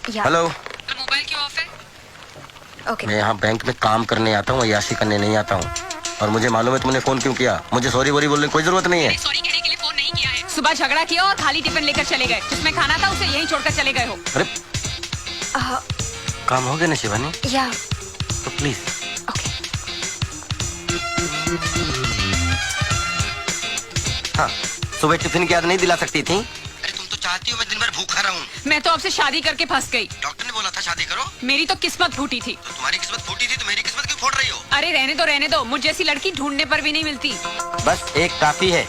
Hello. Mobile क्यों of है? Okay. मैं यहाँ बैंक में काम करने आता हूँ, याशी करने नहीं आता हूँ। और मुझे मालूम है तुमने फोन क्यों किया। मुझे सॉरी वॉरी बोलने की कोई जरूरत नहीं है। सॉरी कहने के लिए फोन नहीं किया है। सुबह झगड़ा किया और खाली टिफिन लेकर चले गए। जिसमें खाना था उसे यहीं छोड़कर चले गए हो। अरे काम हो गया ना शिवानी? या तो प्लीज। ओके। हाँ, सुबह टिफिन की याद नहीं दिला सकती थी? अरे तुम तो चाहती हो मैं दिन भर भूखा रहूं। मैं तो आपसे शादी करके फंस गई। डॉक्टर ने बोला था शादी करो। मेरी तो किस्मत फूटी थी। तो तुम्हारी किस्मत फूटी थी तो मेरी किस्मत क्यों फोड़ रही हो? अरे रहने दो। मुझ जैसी लड़की ढूंढने पर भी नहीं मिलती। बस एक काफी है।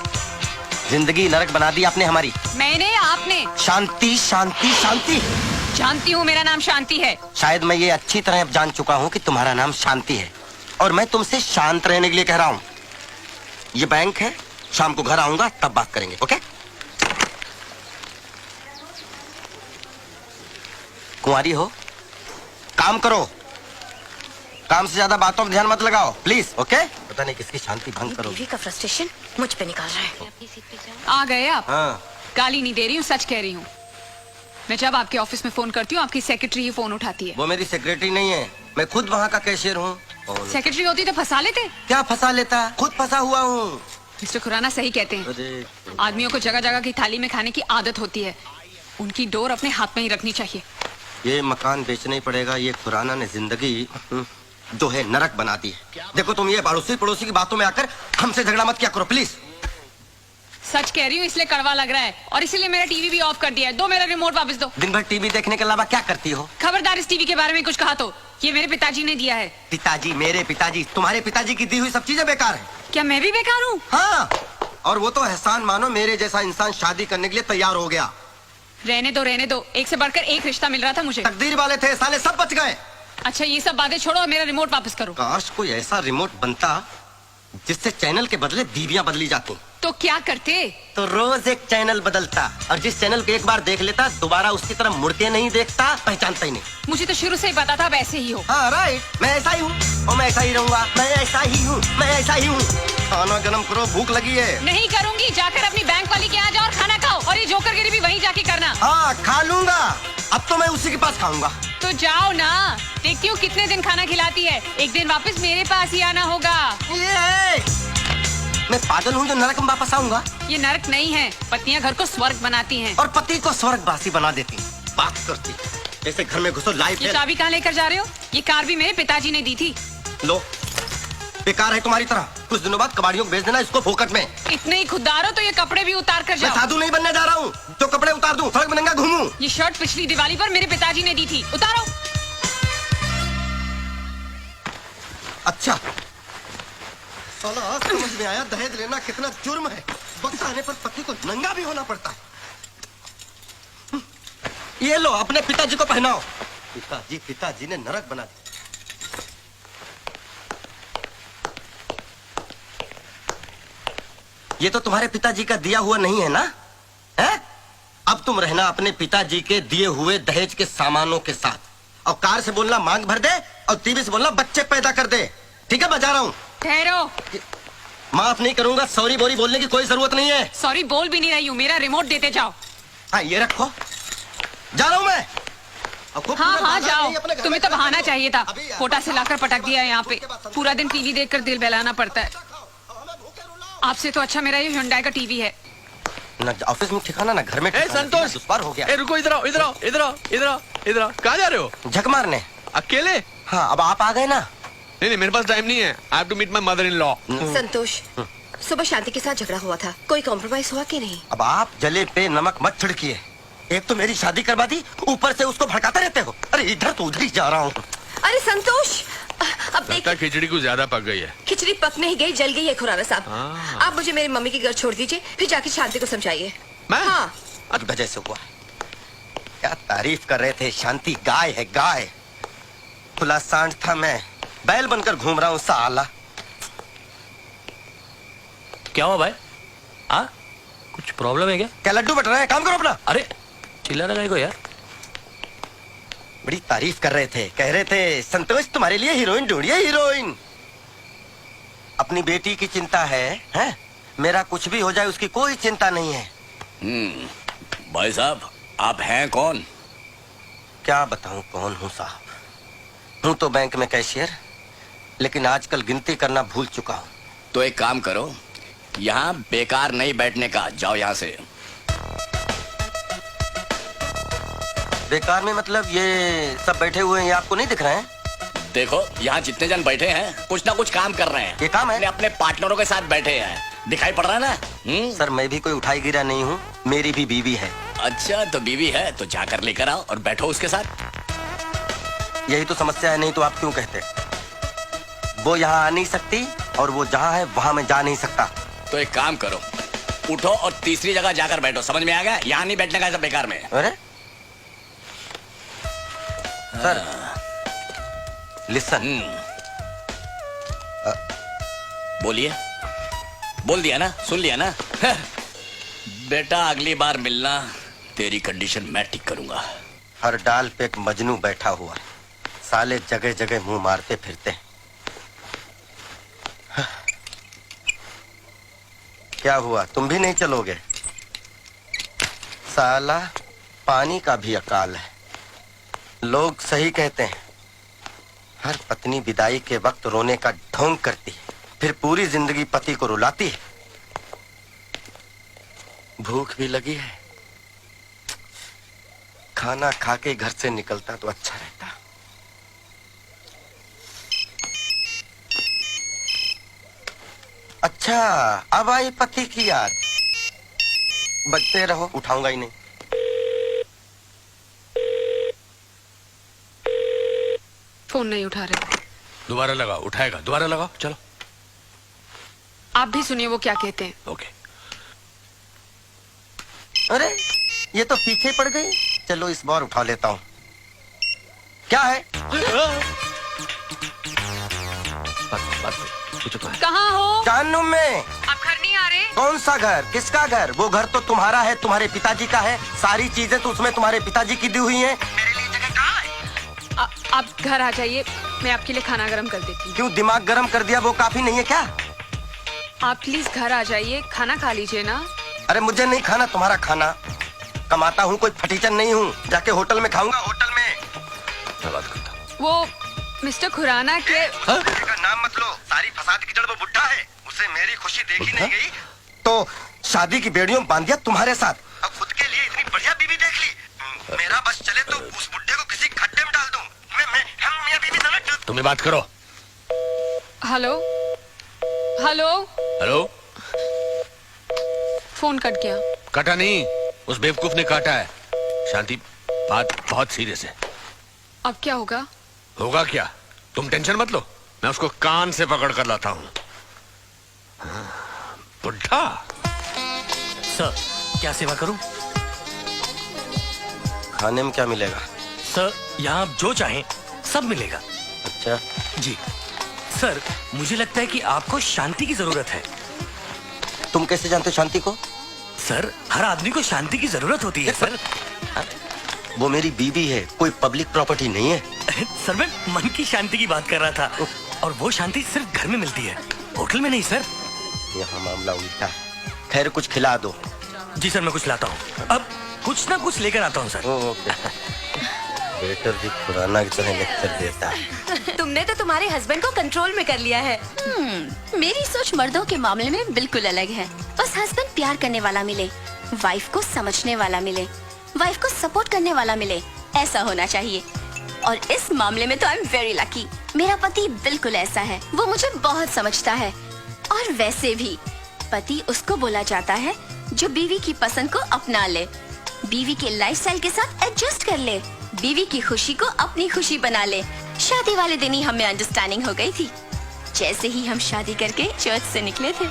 जिंदगी नरक बना दी आपने हमारी। मैंने आपने। शांति शांति शांति। जानती हूँ मेरा नाम शांति है। शायद मैं ये अच्छी तरह अब जान चुका हूँ कि तुम्हारा नाम शांति है और मैं तुमसे शांत रहने के लिए कह रहा हूँ। ये बैंक है, शाम को घर आऊंगा तब बात करेंगे। ओके? कुंवारी हो, काम करो। काम से ज्यादा बातों पर ध्यान मत लगाओ प्लीज। ओके? पता नहीं किसकी शांति भंग करो। बीवी का फ्रस्ट्रेशन मुझ पे निकाल रहा है। आ गए आप? हाँ। गाली नहीं दे रही हूँ, सच कह रही हूँ। मैं जब आपके ऑफिस में फोन करती हूँ आपकी सेक्रेटरी ही फोन उठाती है। वो मेरी सेक्रेटरी नहीं है, मैं खुद वहाँ का कैशियर हूँ। सेक्रेटरी होती तो फंसा लेते। क्या फंसा लेता? खुद फंसा हुआ हूँ। मिस्टर खुराना सही कहते हैं। आदमियों को जगह जगह की थाली में खाने की आदत होती है। उनकी डोर अपने हाथ में ही रखनी चाहिए। ये मकान बेचना ही पड़ेगा। ये खुराना ने जिंदगी जो है नरक बना दी है। देखो तुम ये पड़ोसी पड़ोसी की बातों में आकर हमसे झगड़ा मत किया करो प्लीज। सच कह रही हूँ इसलिए कड़वा लग रहा है और इसीलिए मेरा टीवी भी ऑफ कर दिया है। दो मेरा रिमोट वापस दो। दिन भर टीवी देखने के अलावा क्या करती हो? खबरदार इस टीवी के बारे में कुछ कहा तो ये मेरे पिताजी ने दिया है। पिताजी? मेरे पिताजी? तुम्हारे पिताजी की दी हुई सब चीजें बेकार है। क्या मैं भी बेकार हूँ? हाँ, और वो तो एहसान मानो मेरे जैसा इंसान शादी करने के लिए तैयार हो गया। रहने दो। एक से बढ़कर एक रिश्ता मिल रहा था मुझे। तकदीर वाले थे, साले सब बच गए। अच्छा ये सब बातें छोड़ो और मेरा रिमोट वापस करो। काश कोई ऐसा रिमोट बनता जिससे चैनल के बदले बीवियां बदली जाती। तो क्या करते? तो रोज एक चैनल बदलता और जिस चैनल को एक बार देख लेता दोबारा उसकी तरफ मुड़ के नहीं देखता, पहचानता ही नहीं। मुझे तो शुरू से ही पता था आप ऐसे ही हो। हाँ राइट, मैं ऐसा ही हूँ और मैं ऐसा ही रहूंगा। मैं ऐसा ही हूँ, मैं ऐसा ही हूँ। खाना गरम करो, भूख लगी है। नहीं करूंगी, जाकर अपनी बैंक वाली के यहाँ जाओ और खाना खाओ और ये जोकरगिरी भी वहीं जाके करना। हाँ खा लूंगा, अब तो मैं उसी के पास खाऊंगा। तो जाओ ना, देखती हूँ कितने दिन खाना खिलाती है। एक दिन वापस मेरे पास ही आना होगा। मैं पागल हूँ जो नरक में वापस आऊंगा? ये नरक नहीं है, पत्नियां घर को स्वर्ग बनाती हैं। और पति को स्वर्गवासी बना देती। बात करती जैसे घर में घुसो लाइफ। ये चाबी कहाँ लेकर जा रहे हो? ये कार भी मेरे पिताजी ने दी थी। लो, बेकार है तुम्हारी तरह। कुछ दिनों बाद कबाड़ियों को बेच देना इसको फोकट में। इतने ही खुददार हो तो ये कपड़े भी उतार कर मैं जाओ। साधु नहीं बनने जा रहा हूँ जो कपड़े उतार दूं, सड़क में नंगा घूमूं। ये शर्ट पिछली दिवाली पर मेरे पिताजी ने दी थी, उतारो। अच्छा, साला आज समझ में आया दहेज लेना कितना जुर्म है। वक्त आने पर पति को नंगा भी होना पड़ता है। ये लो अपने पिताजी को पहनाओ। पिताजी ने नरक बना दिया। ये तो तुम्हारे पिताजी का दिया हुआ नहीं है ना? है? अब तुम रहना अपने पिताजी के दिए हुए दहेज के सामानों के साथ। और कार से बोलना मांग भर दे और टीवी से बोलना बच्चे पैदा कर दे। ठीक है, बजा रहा हूँ। ठहरो। माफ नहीं करूंगा, सॉरी बोरी बोलने की कोई जरूरत नहीं है। सॉरी बोल भी नहीं रही हूँ, मेरा रिमोट देते जाओ। हाँ ये रखो, जा रहा हूँ मैं। हाँ जाओ। तुम्हें तो बहाना चाहिए था। कोटा से लाकर पटक दिया है यहाँ पे। पूरा दिन टीवी देखकर दिल बहलाना पड़ता है। आपसे तो अच्छा मेरा ये हुंडई का टीवी है। ना ऑफिस में ठिकाना ना घर में। संतोष, दुश्वार हो गया। रुको, इधर आओ। कहाँ जा रहे हो? झक मारने। अकेले? हाँ, अब आप आ गए ना। नहीं, मेरे पास टाइम नहीं है। I have to meet my mother-in-law. संतोष, सुबह शांति के साथ झगड़ा हुआ था, कोई कॉम्प्रोमाइज हुआ कि नहीं? अब आप जले पे नमक मत छिड़किए। एक तो मेरी शादी करवा दी, ऊपर से उसको भड़काते रहते हो। अरे इधर तो उधर ही जा रहा हूँ। अरे संतोष, अब लगता है खिचड़ी कुछ ज्यादा पक गई है। खिचड़ी पक नहीं गई, जल गई है खुराना साहब। आप मुझे मेरी मम्मी के घर छोड़ दीजिए, फिर जाके शांति को समझाइए। मैं? हाँ। अब वजह से हुआ। क्या तारीफ कर रहे थे, शांति गाय है गाय। खुला सांड था, मैं बैल बनकर घूम रहा हूँ साला। क्या हुआ भाई? कुछ प्रॉब्लम है क्या? क्या लड्डू बट रहे हैं? काम करो अपना। अरे चिल्ला रहा है को यार। बड़ी तारीफ कर रहे थे, कह रहे थे संतोष तुम्हारे लिए हीरोइन ढूंढिए, हीरोइन। अपनी बेटी की चिंता है? मेरा कुछ भी हो जाए उसकी कोई चिंता नहीं है। भाई साहब, आप हैं कौन? क्या बताऊं कौन हूं साहब। हूं तो बैंक में कैशियर, लेकिन आजकल गिनती करना भूल चुका हूं। तो एक काम करो, यहाँ बेकार नहीं बैठने का, जाओ यहाँ से। बेकार में मतलब ये सब बैठे हुए हैं, ये आपको नहीं दिख रहे हैं? देखो यहाँ जितने जन बैठे हैं कुछ ना कुछ काम कर रहे हैं। ये काम है? अपने पार्टनरों के साथ बैठे हैं, दिखाई पड़ रहा है ना? सर मैं भी कोई उठाई गिरा नहीं हूँ, मेरी भी बीवी है। अच्छा तो बीवी है तो जाकर लेकर आओ और बैठो उसके साथ। यही तो समस्या है, नहीं तो आप क्यों कहते? वो यहाँ आ नहीं सकती और वो जहाँ है वहाँ मैं जा नहीं सकता। तो एक काम करो, उठो और तीसरी जगह जाकर बैठो। समझ में आ गया? यहाँ नहीं बैठने का, सब बेकार में। अरे सर लिसन। बोलिए। बोल दिया ना, सुन लिया ना? बेटा अगली बार मिलना, तेरी कंडीशन मैं ठीक करूंगा। हर डाल पे एक मजनू बैठा हुआ, साले जगह जगह मुंह मारते फिरते हैं। क्या हुआ, तुम भी नहीं चलोगे? साला पानी का भी अकाल है। लोग सही कहते हैं, हर पत्नी विदाई के वक्त रोने का ढोंग करती है, फिर पूरी जिंदगी पति को रुलाती है। भूख भी लगी है, खाना खा के घर से निकलता तो अच्छा रहता। अच्छा अब आई पति की याद। बजते रहो, उठाऊंगा ही नहीं। फोन नहीं उठा रहे। दोबारा लगाओ, उठाएगा, दोबारा लगाओ, चलो। आप भी सुनिए वो क्या कहते हैं। ओके। अरे ये तो पीछे पड़ गई। चलो इस बार उठा लेता हूँ। क्या है? कहाँ हो? जहन्नुम में। आप घर नहीं आ रहे? कौन सा घर? किसका घर? वो घर तो तुम्हारा है, तुम्हारे पिताजी का है। सारी चीजें तो उसमें तुम्हारे पिताजी की दी हुई हैं। मेरे लिए जगह कहाँ है? आप घर आ जाइए, मैं आपके लिए खाना गर्म कर देती हूँ। क्यों दिमाग गर्म कर दिया, वो काफी नहीं है क्या? आप प्लीज घर आ जाइए, खाना खा लीजिए ना। अरे मुझे नहीं खाना तुम्हारा खाना। कमाता हूँ, कोई फटीचन नहीं हूँ। जाके होटल में खाऊंगा, होटल में। मैं बात करता हूँ। वो मिस्टर खुराना के का नाम मत लो, सारी फसाद की जड़ वो बुढ़ा है। उसे मेरी खुशी देखी नहीं गई तो शादी की बेड़ियों में बांध दिया तुम्हारे साथ। अब खुद के लिए इतनी बढ़िया बीवी देख ली। मेरा बस चले तो उस बुढ़े को किसी खड्डे में डाल दूं। हम मियां बीवी दोनों। तुम्हें बात करो। Hello hello. Hello. Phone cut गया। कटा नहीं, उस बेवकूफ ने काटा है। शांति, बात बहुत सीरियस है। अब क्या होगा? होगा क्या, तुम टेंशन मत लो, मैं उसको कान से पकड़ कर लाता हूँ। बुढ़ा। सर क्या सेवा करूं? खाने में क्या मिलेगा? सर यहाँ आप जो चाहें सब मिलेगा। अच्छा जी सर, मुझे लगता है कि आपको शांति की जरूरत है। तुम कैसे जानते हो शांति को? सर हर आदमी को शांति की जरूरत होती है सर। वो मेरी बीवी है, कोई पब्लिक प्रॉपर्टी नहीं है। सर मैं मन की शांति की बात कर रहा था, और वो शांति सिर्फ घर में मिलती है, होटल में नहीं सर। यहाँ मामला उल्टा है। खैर कुछ खिला दो। जी सर मैं कुछ लाता हूँ, अब कुछ ना कुछ लेकर आता हूँ सर। ओके। वेटर भी खुराना की तरह लेक्चर देता है। तुमने तो तुम्हारे हस्बैंड को कंट्रोल में कर लिया है। मेरी सोच मर्दों के मामले में बिल्कुल अलग है। बस हस्बैंड प्यार करने वाला मिले, वाइफ को समझने वाला मिले, वाइफ को सपोर्ट करने वाला मिले, ऐसा होना चाहिए। और इस मामले में तो आई एम वेरी लकी। मेरा पति बिल्कुल ऐसा है, वो मुझे बहुत समझता है। और वैसे भी पति उसको बोला जाता है जो बीवी की पसंद को अपना ले, बीवी के लाइफस्टाइल के साथ एडजस्ट कर ले, बीवी की खुशी को अपनी खुशी बना ले। शादी वाले दिन ही हमें अंडरस्टैंडिंग हो गई थी, जैसे ही हम शादी करके चर्च से निकले थे।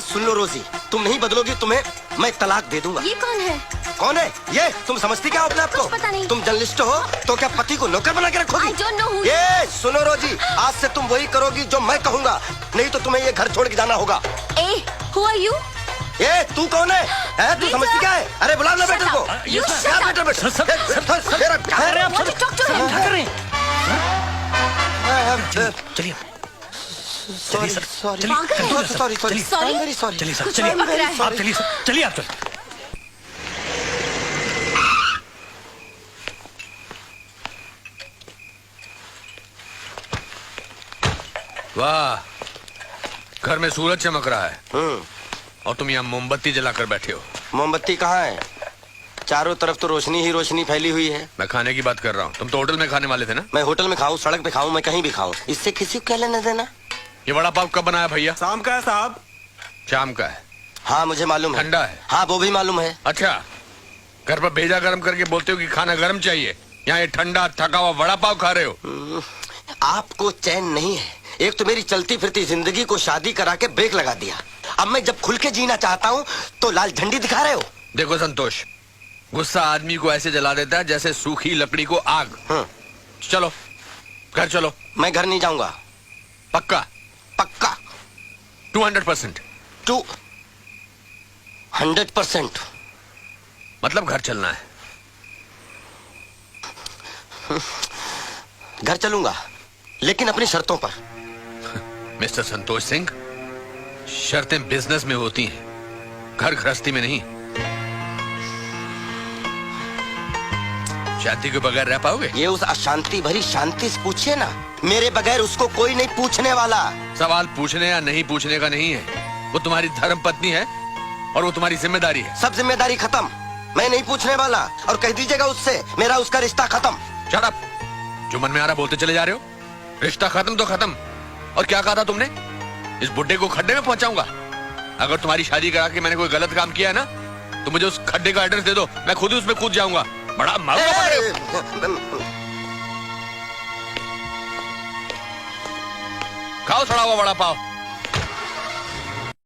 सुन लो रोजी, तुम नहीं बदलोगी, तुम्हें मैं तलाक दे दूंगा। ये कौन है? कौन है ये? तुम समझती क्या हो अपने आप को? कुछ पता नहीं। तुम जर्नलिस्ट हो तो क्या पति को नौकर बना के रखोगी? I don't know who- ये सुनो रोजी, आज से तुम वही करोगी जो मैं कहूँगा, नहीं तो तुम्हें ये घर छोड़ के जाना होगा। ए, who are you? ये तू कौन है? तू समझती क्या है? अरे बुला ले बेटे को। You shut क्या up. बेटे बेटे? सर, क्या कर रहे हैं आप? Want to talk to him? क्या कर रहे हैं? चलिए सॉरी सर, सॉरी चलिए, sorry sorry Sorry? Very sorry. चलिए सर, कुछ चलिए और पकड़ा है। आप चलिए सर, चलिए आप चलिए। वाह, घर में सूरज चमक रहा है और तुम यहाँ मोमबत्ती जलाकर बैठे हो। मोमबत्ती कहाँ है? चारों तरफ तो रोशनी ही रोशनी फैली हुई है। मैं खाने की बात कर रहा हूँ। तुम तो होटल में खाने वाले थे ना? मैं होटल में खाऊं, सड़क पे खाऊं, मैं कहीं भी खाऊं, इससे किसी को क्या लेना देना? ये वड़ा पाव कब बनाया भैया? शाम का है साहब। शाम का है? हाँ मुझे मालूम है। ठंडा है? हाँ वो भी मालूम है। अच्छा, घर पर भेजा गरम करके बोलते हो कि खाना गरम चाहिए, यहाँ ये ठंडा थका हुआ वड़ा पाव खा रहे हो। आपको चैन नहीं है। एक तो मेरी चलती फिरती जिंदगी को शादी करा के ब्रेक लगा दिया। अब मैं जब खुल के जीना चाहता हूँ तो लाल झंडी दिखा रहे हो। देखो संतोष, गुस्सा आदमी को ऐसे जला देता है जैसे सूखी लकड़ी को आग। चलो घर चलो। मैं घर नहीं जाऊंगा। पक्का? पक्का 200%? 200%। मतलब घर चलना है? घर चलूंगा लेकिन अपनी शर्तों पर। मिस्टर संतोष सिंह, शर्तें बिजनेस में होती हैं, घर गृहस्थी में नहीं। शांति के बगैर रह पाओगे? ये उस अशांति भरी शांति से पूछिए ना, मेरे बगैर उसको कोई नहीं पूछने वाला। सवाल पूछने या नहीं पूछने का नहीं है, वो तुम्हारी धर्म पत्नी है और वो तुम्हारी जिम्मेदारी है। सब जिम्मेदारी खत्म, मैं नहीं पूछने वाला। और कह दीजिएगा उससे मेरा उसका रिश्ता खत्म। शट अप, जो मन में आ रहा बोलते चले जा रहे हो। रिश्ता खत्म तो खत्म। और क्या कहा था तुमने? इस बुड्ढे को खड्डे में पहुंचाऊंगा। अगर तुम्हारी शादी करा के मैंने कोई गलत काम किया है ना, तो मुझे उस खड्डे का एड्रेस दे दो, मैं खुद ही उसमें कूद जाऊंगा। बड़ा मालूम पड़ रहे हो। खाओ सड़ा हुआ वड़ा पाव।